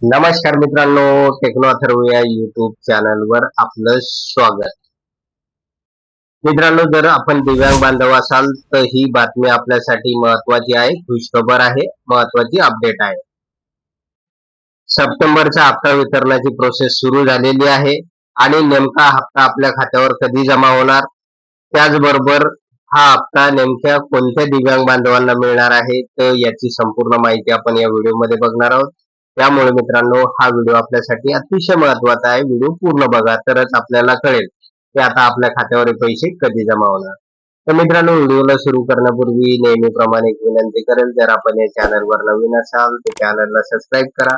नमस्कार मित्रांनो, टेक्नो अथर्व या युट्यूब चॅनलवर आपलं स्वागत. मित्रांनो, जर आपण दिव्यांग बांधव असाल तर ही बातमी आपल्यासाठी महत्वाची आहे, खुशखबर आहे, महत्वाची अपडेट आहे. सप्टेंबरचा हप्ता वितरणाची प्रोसेस सुरू झालेली आहे आणि नेमका हप्ता आपल्या खात्यावर कधी जमा होणार, त्याचबरोबर हा हप्ता नेमक्या कोणत्या दिव्यांग बांधवांना मिळणार आहे, तर याची संपूर्ण माहिती आपण या व्हिडिओमध्ये बघणार आहोत. त्यामुळे मित्रांनो, हा व्हिडिओ आपल्यासाठी अतिशय महत्वाचा आहे. व्हिडिओ पूर्ण बघा, तरच आपल्याला कळेल की आता आपल्या खात्यावर पैसे कधी जमा होणार. तर मित्रांनो, व्हिडिओला सुरू करण्यापूर्वी नेहमीप्रमाणे एक विनंती करेल, जर आपण या चॅनलवर नवीन असाल तर चॅनलला सबस्क्राईब करा,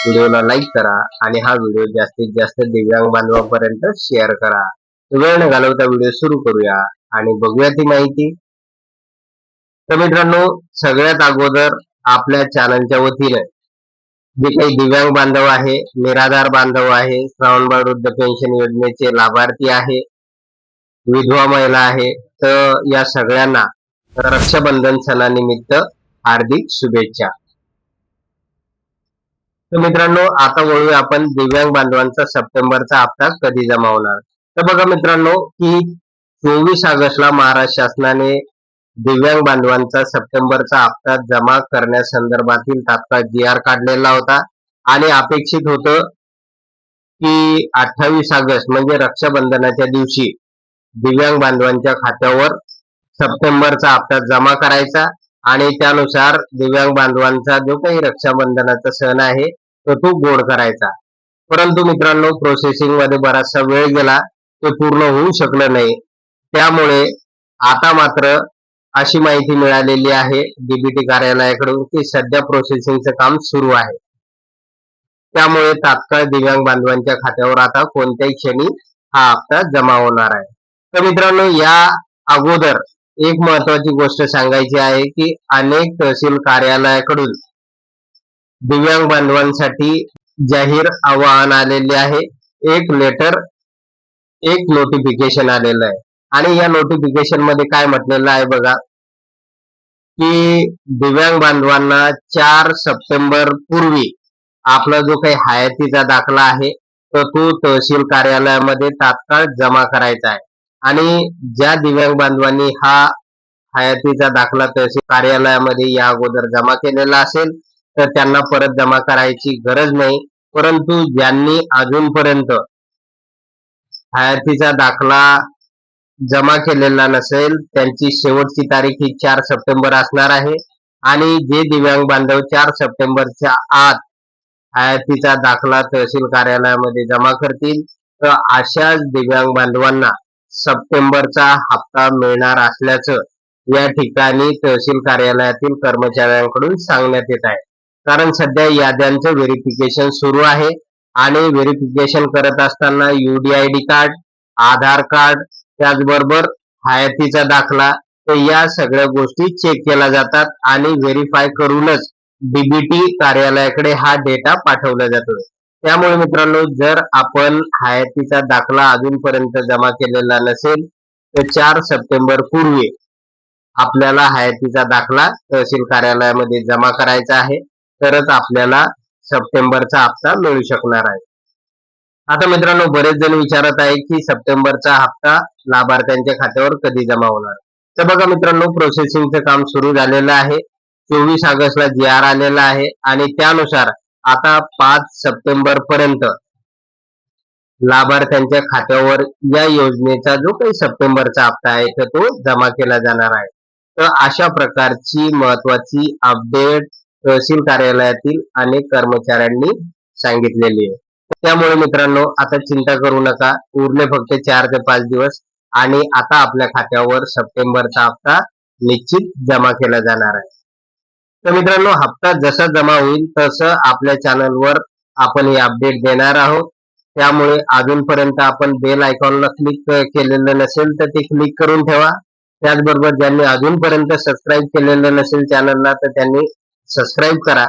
व्हिडिओला लाईक करा आणि हा व्हिडिओ जास्तीत जास्त दिव्यांग बांधवांपर्यंत शेअर करा. वेळ न घालवता व्हिडिओ सुरू करूया आणि बघूया ती माहिती. तर मित्रांनो, सगळ्यात अगोदर आपल्या चॅनलच्या वतीने जे काही दिव्यांग बांधव आहे, निराधार बांधव आहे, श्रावणबाळ वृद्ध पेन्शन योजनेचे लाभार्थी आहे, विधवा महिला आहे, तर या सगळ्यांना रक्षाबंधन सणानिमित्त हार्दिक शुभेच्छा. तर मित्रांनो, आता वळूया आपण दिव्यांग बांधवांचा सप्टेंबरचा हप्ता कधी जमा होणार. तर बघा मित्रांनो, की 24 ऑगस्टला महाराष्ट्र शासनाने दिव्यांग बांधवांचा सप्टेंबरचा हप्ता जमा करण्यासंदर्भातील तात्काळ जी.आर. काढलेला होता आणि अपेक्षित होतं की 28 ऑगस्ट म्हणजे रक्षाबंधनाच्या दिवशी दिव्यांग बांधवांच्या खात्यावर सप्टेंबरचा हप्ता जमा करायचा आणि त्यानुसार दिव्यांग बांधवांचा जो काही रक्षाबंधनाचा सण आहे तो गोड करायचा. परंतु मित्रांनो, प्रोसेसिंग मध्ये बराचसा वेळ गेला, ते पूर्ण होऊ शकलं नाही. त्यामुळे आता मात्र अशी माहिती मिळालेली आहे डीबीटी कार्यालयाकडून की सध्या प्रोसेसिंगचं काम सुरू आहे. त्यामुळे तात्काळ दिव्यांग बांधवांच्या खात्यावर आता कोणत्याही क्षणी हा हप्ता जमा होणार आहे. तर मित्रांनो, या अगोदर एक महत्वाची गोष्ट सांगायची आहे की अनेक तहसील कार्यालयाकडून दिव्यांग बांधवांसाठी जाहीर आवाहन आलेले आहे. एक लेटर, एक नोटिफिकेशन आलेलं आहे आणि या नोटिफिकेशन मध्ये काय म्हटलेलं आहे बघा, की दिव्यांग बांधवांना 4 सप्टेंबर पूर्वी आपला जो काही हयातीचा दाखला आहे तर तो तहसील कार्यालयामध्ये तात्काळ जमा करायचा आहे. आणि ज्या दिव्यांग बांधवांनी हा हयातीचा दाखला तहसील कार्यालयामध्ये या अगोदर जमा केलेला असेल तर त्यांना परत जमा करायची गरज नाही. परंतु ज्यांनी अजूनपर्यंत हयातीचा दाखला जमा केलेला नसेल त्यांची शेवटची तारीख ही 4 सप्टेंबर असणार आहे आणि जे दिव्यांग बांधव 4 सप्टेंबरच्या आत हयातीचा दाखला तहसील कार्यालयामध्ये जमा करतील तर अशाच दिव्यांग बांधवांना सप्टेंबरचा हप्ता मिळणार असल्याचं या ठिकाणी तहसील कार्यालयातील कर्मचाऱ्यांकडून सांगण्यात येत आहे. कारण सध्या याद्यांचं व्हेरिफिकेशन सुरू आहे आणि व्हेरिफिकेशन करत असताना UDID कार्ड, आधार कार्ड, त्याचबरोबर हयातीचा दाखला, तर या सगळ्या गोष्टी चेक केल्या जातात आणि व्हेरीफाय करूनच डीबीटी कार्यालयाकडे हा डेटा पाठवला जातो. त्यामुळे मित्रांनो, जर आपण हयातीचा दाखला अजूनपर्यंत जमा केलेला नसेल तर 4 सप्टेंबर पूर्वी आपल्याला हयातीचा दाखला तहसील कार्यालयामध्ये जमा करायचा आहे, तरच आपल्याला सप्टेंबरचा हप्ता मिळू शकणार आहे. आता मित्रांनो, बरेच जण विचारत आहे की सप्टेंबरचा हप्ता लाभार्थ्यांच्या खात्यावर कधी जमा होणार. तर बघा मित्रांनो, प्रोसेसिंगचं काम सुरू झालेलं आहे. 24 ऑगस्टला जी.आर. आलेला आहे आणि त्यानुसार आता 5 सप्टेंबर पर्यंत लाभार्थ्यांच्या खात्यावर या योजनेचा जो काही सप्टेंबरचा हप्ता आहे तर तो जमा केला जाणार आहे. तर अशा प्रकारची महत्वाची अपडेट तहसील कार्यालयातील अनेक कर्मचाऱ्यांनी सांगितलेली आहे. त्यामुळे मित्रांनो, आता चिंता करू नका, उरले फक्त 4 ते 5 दिवस आणि आता आपल्या खात्यावर सप्टेंबरचा हप्ता निश्चित जमा केला जाणार आहे. तर मित्रांनो, हप्ता जसा जमा होईल तसं आपल्या चॅनलवर आपण ही अपडेट देणार आहोत. त्यामुळे अजूनपर्यंत आपण बेल आयकॉनला क्लिक केलेलं नसेल तर ते क्लिक करून ठेवा. त्याचबरोबर ज्यांनी अजूनपर्यंत सबस्क्राईब केलेलं नसेल चॅनलला तर त्यांनी सबस्क्राईब करा.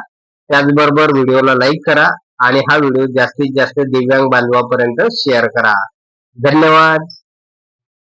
त्याचबरोबर व्हिडिओला लाईक करा आणि हा व्हिडिओ जास्तीत जास्त दिव्यांग बांधवांपर्यंत शेअर करा. धन्यवाद.